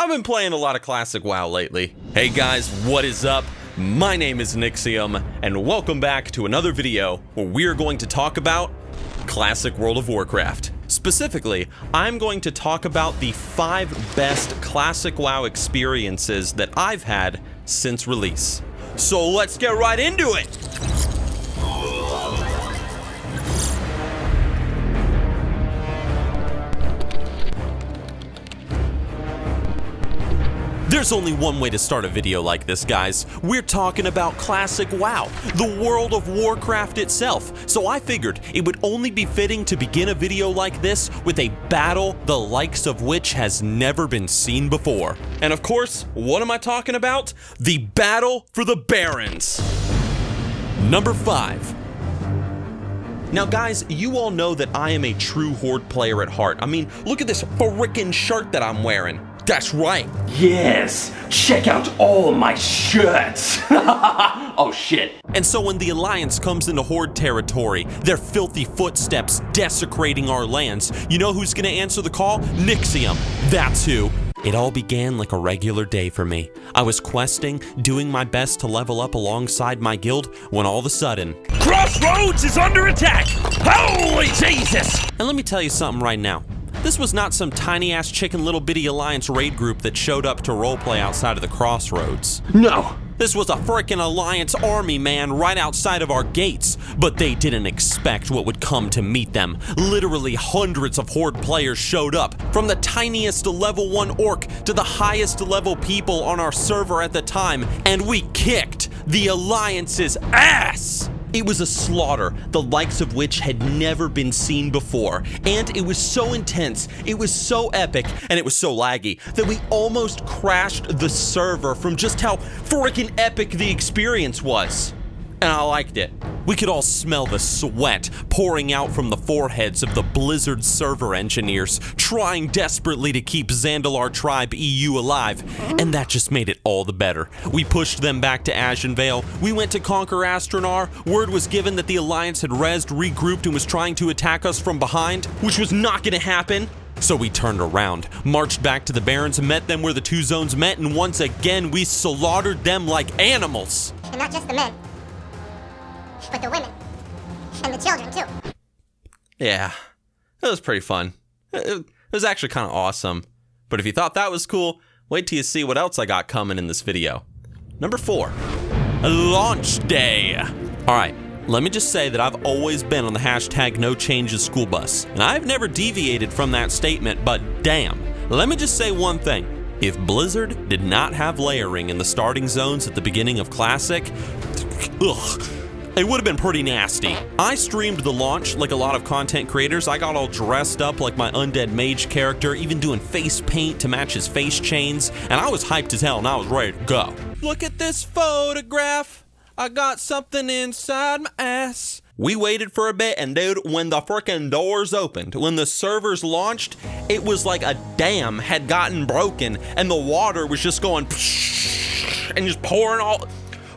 I've been playing a lot of Classic WoW lately. Hey guys, what is up? My name is Nixxiom, and welcome back to another video where we are going to talk about Classic World of Warcraft. Specifically, I'm going to talk about the 5 best Classic WoW experiences that I've had since release. So let's get right into it! There's only one way to start a video like this, guys. We're talking about Classic WoW, the World of Warcraft itself. So I figured it would only be fitting to begin a video like this with a battle the likes of which has never been seen before. And of course, what am I talking about? The battle for the Barons. Number 5. Now guys, you all know that I am a true Horde player at heart. I mean, look at this frickin' shirt that I'm wearing. That's right. Yes, check out all my shirts. Oh shit. And so when the Alliance comes into Horde territory, their filthy footsteps desecrating our lands, you know who's gonna answer the call? Nixxiom. That's who. It all began like a regular day for me. I was questing, doing my best to level up alongside my guild, when all of a sudden, Crossroads is under attack! Holy Jesus! And let me tell you something right now. This was not some tiny-ass chicken little bitty Alliance raid group that showed up to roleplay outside of the Crossroads. No! This was a frickin' Alliance army, man, right outside of our gates. But they didn't expect what would come to meet them. Literally hundreds of Horde players showed up, from the tiniest level 1 orc to the highest level people on our server at the time, and we kicked the Alliance's ass! It was a slaughter, the likes of which had never been seen before, and it was so intense, it was so epic, and it was so laggy that we almost crashed the server from just how freaking epic the experience was. And I liked it. We could all smell the sweat pouring out from the foreheads of the Blizzard server engineers, trying desperately to keep Zandalar Tribe EU alive, and that just made it all the better. We pushed them back to Ashenvale, we went to conquer Astronar, word was given that the Alliance had rezzed, regrouped, and was trying to attack us from behind, which was not gonna happen. So we turned around, marched back to the Barons, met them where the two zones met, and once again we slaughtered them like animals. And not just the men, but the women, and the children too. Yeah, it was pretty fun. It was actually kind of awesome. But if you thought that was cool, wait till you see what else I got coming in this video. Number 4, launch day. All right, let me just say that I've always been on the hashtag no changes school bus, and I've never deviated from that statement, but damn, let me just say one thing. If Blizzard did not have layering in the starting zones at the beginning of Classic, ugh, it would have been pretty nasty. I streamed the launch like a lot of content creators. I got all dressed up like my undead mage character, even doing face paint to match his face chains, and I was hyped as hell and I was ready to go. Look at this photograph. I got something inside my ass. We waited for a bit, and dude, when the frickin' doors opened, when the servers launched, it was like a dam had gotten broken and the water was just going and just pouring all.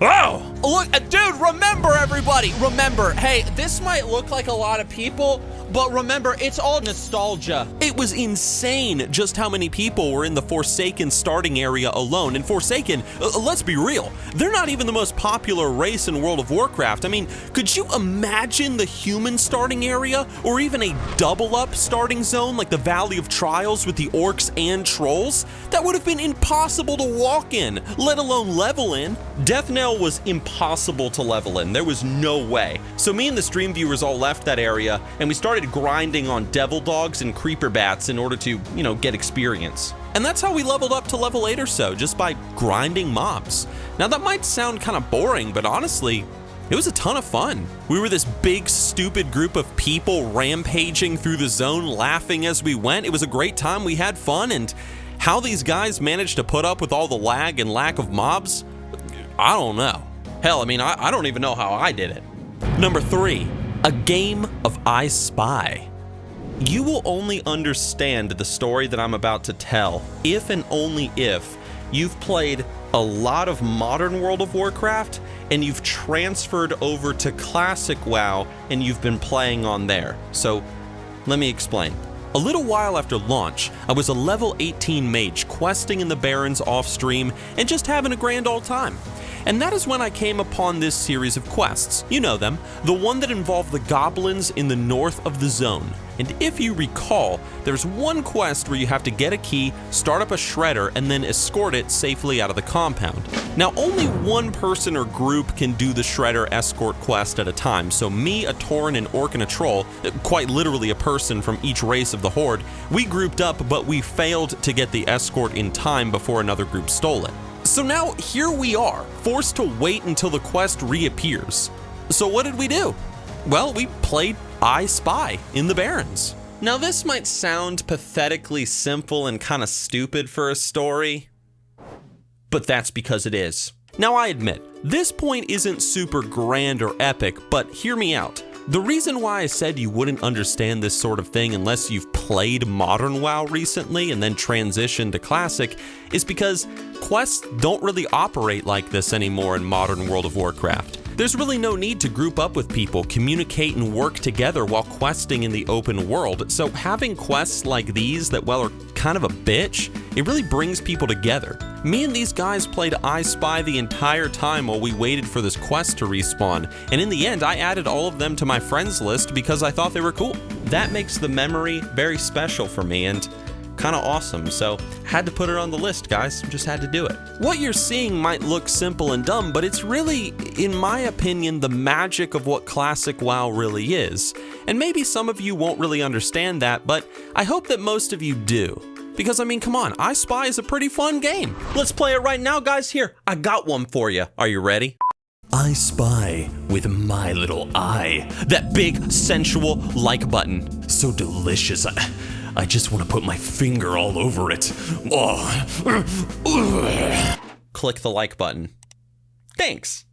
Oh! Look, dude, remember everybody, remember, hey, this might look like a lot of people, but remember, it's all nostalgia. It was insane just how many people were in the Forsaken starting area alone. And Forsaken, let's be real, they're not even the most popular race in World of Warcraft. I mean, could you imagine the human starting area, or even a double-up starting zone like the Valley of Trials with the orcs and trolls? That would have been impossible to walk in, let alone level in. Death Knell was impossible to level in. There was no way. So me and the stream viewers all left that area, and we started grinding on devil dogs and creeper bats in order to, you know, get experience. And that's how we leveled up to level 8 or so, just by grinding mobs. Now that might sound kind of boring, but honestly, it was a ton of fun. We were this big, stupid group of people rampaging through the zone, laughing as we went. It was a great time, we had fun, and how these guys managed to put up with all the lag and lack of mobs, I don't know. Hell, I mean, I don't even know how I did it. Number 3, a game of I Spy. You will only understand the story that I'm about to tell if and only if you've played a lot of modern World of Warcraft and you've transferred over to Classic WoW and you've been playing on there. So let me explain. A A little while after launch, I was a level 18 mage questing in the Barrens off-stream and just having a grand old time. And that is when I came upon this series of quests. You know them, the one that involved the goblins in the north of the zone. And if you recall, there's one quest where you have to get a key, start up a shredder, and then escort it safely out of the compound. Now, only one person or group can do the shredder escort quest at a time, so me, a tauren, an orc, and a troll, quite literally a person from each race of the horde, we grouped up, but we failed to get the escort in time before another group stole it. So now here we are, forced to wait until the quest reappears. So what did we do? Well, we played I Spy in the Barrens. Now this might sound pathetically simple and kind of stupid for a story, but that's because it is. Now I admit, this point isn't super grand or epic, but hear me out. The reason why I said you wouldn't understand this sort of thing unless you've played Modern WoW recently and then transitioned to Classic is because quests don't really operate like this anymore in Modern World of Warcraft. There's really no need to group up with people, communicate, and work together while questing in the open world, so having quests like these that, well, are kind of a bitch, it really brings people together. Me and these guys played I Spy the entire time while we waited for this quest to respawn, and in the end, I added all of them to my friends list because I thought they were cool. That makes the memory very special for me and kind of awesome, so had to put it on the list, guys. Just had to do it. What you're seeing might look simple and dumb, but it's really, in my opinion, the magic of what Classic WoW really is. And maybe some of you won't really understand that, but I hope that most of you do. Because, I mean, come on, I Spy is a pretty fun game. Let's play it right now, guys. Here, I got one for you. Are you ready? I spy with my little eye. That big, sensual like button. So delicious. I just want to put my finger all over it. Oh. Click the like button. Thanks.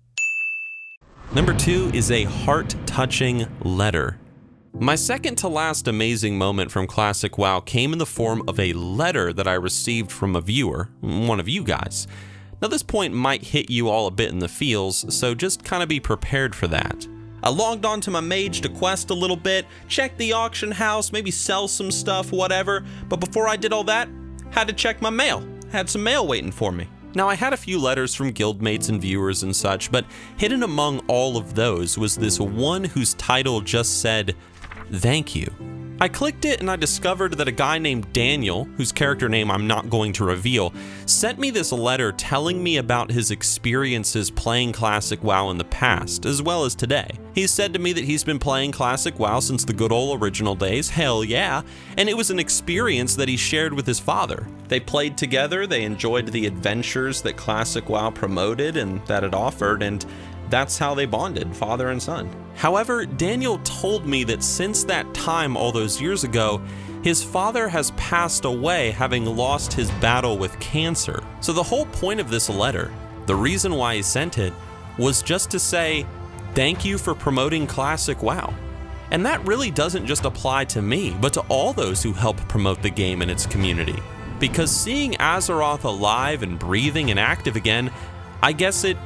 Number 2 is a heart-touching letter. My second to last amazing moment from Classic WoW came in the form of a letter that I received from a viewer, one of you guys. Now this point might hit you all a bit in the feels, so just kind of be prepared for that. I logged on to my mage to quest a little bit, checked the auction house, maybe sell some stuff, whatever, but before I did all that, had to check my mail. Had some mail waiting for me. Now I had a few letters from guildmates and viewers and such, but hidden among all of those was this one whose title just said, "Thank you." I clicked it and I discovered that a guy named Daniel, whose character name I'm not going to reveal, sent me this letter telling me about his experiences playing Classic WoW in the past, as well as today. He said to me that he's been playing Classic WoW since the good old original days, hell yeah, and it was an experience that he shared with his father. They played together, they enjoyed the adventures that Classic WoW promoted and that it offered, and that's how they bonded, father and son. However, Daniel told me that since that time all those years ago, his father has passed away having lost his battle with cancer. So the whole point of this letter, the reason why he sent it, was just to say, thank you for promoting Classic WoW. And that really doesn't just apply to me, but to all those who help promote the game and its community. Because seeing Azeroth alive and breathing and active again, I guess it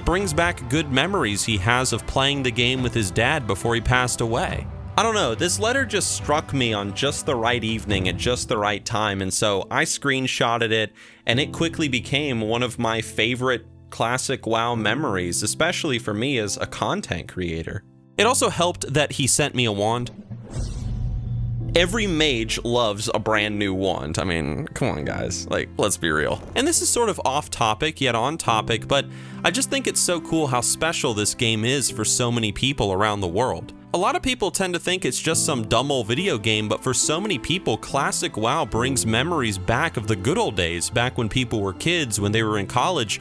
brings back good memories he has of playing the game with his dad before he passed away. I don't know, this letter just struck me on just the right evening at just the right time, and so I screenshotted it, and it quickly became one of my favorite Classic WoW memories, especially for me as a content creator. It also helped that he sent me a wand. Every mage loves a brand new wand. I mean, come on guys, like, let's be real. And this is sort of off topic, yet on topic, but I just think it's so cool how special this game is for so many people around the world. A lot of people tend to think it's just some dumb old video game, but for so many people, Classic WoW brings memories back of the good old days, back when people were kids, when they were in college,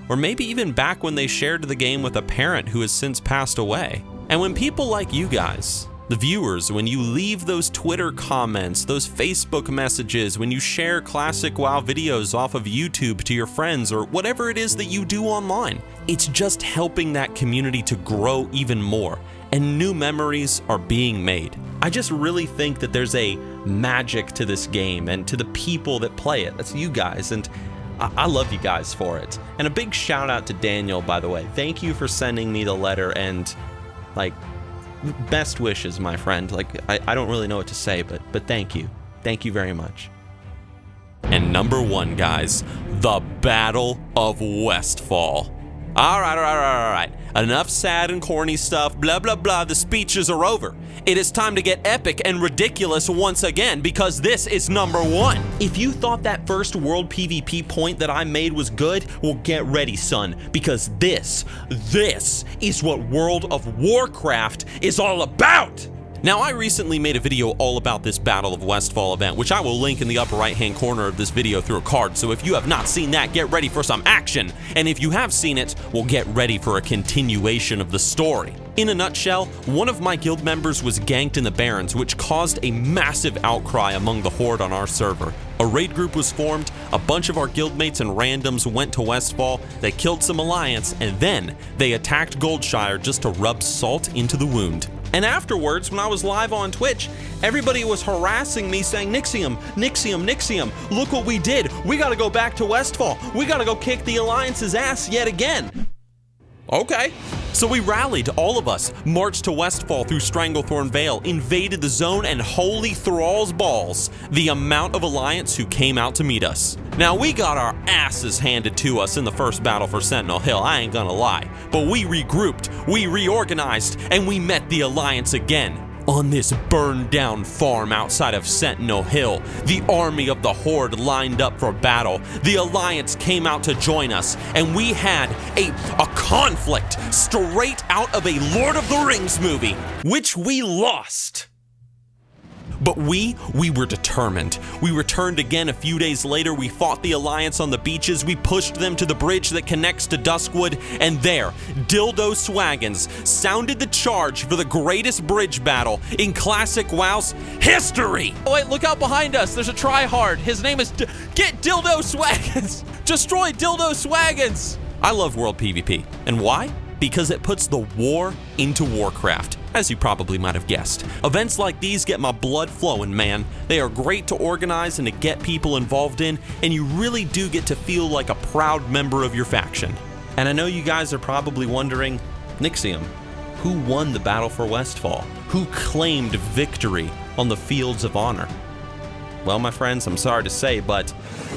or maybe even back when they shared the game with a parent who has since passed away. And when people like you guys, the viewers, when you leave those Twitter comments, those Facebook messages, when you share Classic WoW videos off of YouTube to your friends or whatever it is that you do online, it's just helping that community to grow even more, and new memories are being made. I just really think that there's a magic to this game and to the people that play it. That's you guys, and I love you guys for it. And a big shout out to Daniel, by the way. Thank you for sending me the letter, and like, best wishes, my friend. Like, I don't really know what to say, but thank you. Thank you very much. And number 1, guys, the Battle of Westfall. All right. Enough sad and corny stuff, blah, blah, blah. The speeches are over. It is time to get epic and ridiculous once again, because this is number 1. If you thought that first world PvP point that I made was good, well, get ready, son, because this is what World of Warcraft is all about. Now, I recently made a video all about this Battle of Westfall event, which I will link in the upper right-hand corner of this video through a card, so if you have not seen that, get ready for some action. And if you have seen it, well, get ready for a continuation of the story. In a nutshell, one of my guild members was ganked in the Barrens, which caused a massive outcry among the Horde on our server. A raid group was formed, a bunch of our guildmates and randoms went to Westfall, they killed some Alliance, and then they attacked Goldshire just to rub salt into the wound. And afterwards, when I was live on Twitch, everybody was harassing me saying, Nixxiom, look what we did. We gotta go back to Westfall. We gotta go kick the Alliance's ass yet again. Okay. So we rallied, all of us, marched to Westfall through Stranglethorn Vale, invaded the zone, and holy thralls balls, the amount of Alliance who came out to meet us. Now, we got our asses handed to us in the first battle for Sentinel Hill, I ain't gonna lie. But we regrouped, we reorganized, and we met the Alliance again. On this burned down farm outside of Sentinel Hill, the army of the Horde lined up for battle. The Alliance came out to join us, and we had a conflict straight out of a Lord of the Rings movie, which we lost. But we were determined. We returned again a few days later. We fought the Alliance on the beaches. We pushed them to the bridge that connects to Duskwood. And there, Dildo Swaggins sounded the charge for the greatest bridge battle in Classic WoW's history. Oh, wait, look out behind us. There's a tryhard. His name is Get Dildo Swaggins. Destroy Dildo Swaggins. I love World PvP. And why? Because it puts the war into Warcraft, as you probably might have guessed. Events like these get my blood flowing, man. They are great to organize and to get people involved in, and you really do get to feel like a proud member of your faction. And I know you guys are probably wondering, Nixxiom, who won the battle for Westfall? Who claimed victory on the fields of honor? Well, my friends, I'm sorry to say, but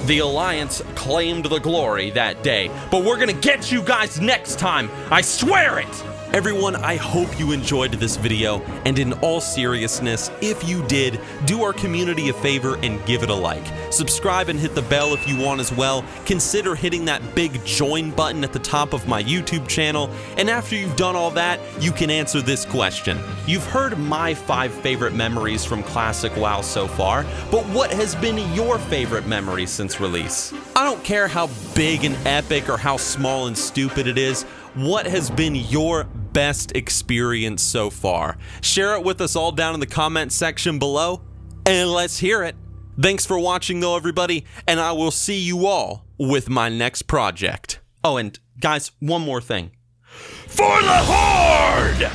the Alliance claimed the glory that day. But we're gonna get you guys next time, I swear it! Everyone, I hope you enjoyed this video, and in all seriousness, if you did, do our community a favor and give it a like. Subscribe and hit the bell if you want as well. Consider hitting that big join button at the top of my YouTube channel, and after you've done all that, you can answer this question. You've heard my 5 favorite memories from Classic WoW so far, but what has been your favorite memory since release? I don't care how big and epic or how small and stupid it is. What has been your best experience so far? Share it with us all down in the comment section below, and let's hear it. Thanks for watching though, everybody, and I will see you all with my next project. Oh, and guys, one more thing. For the Horde!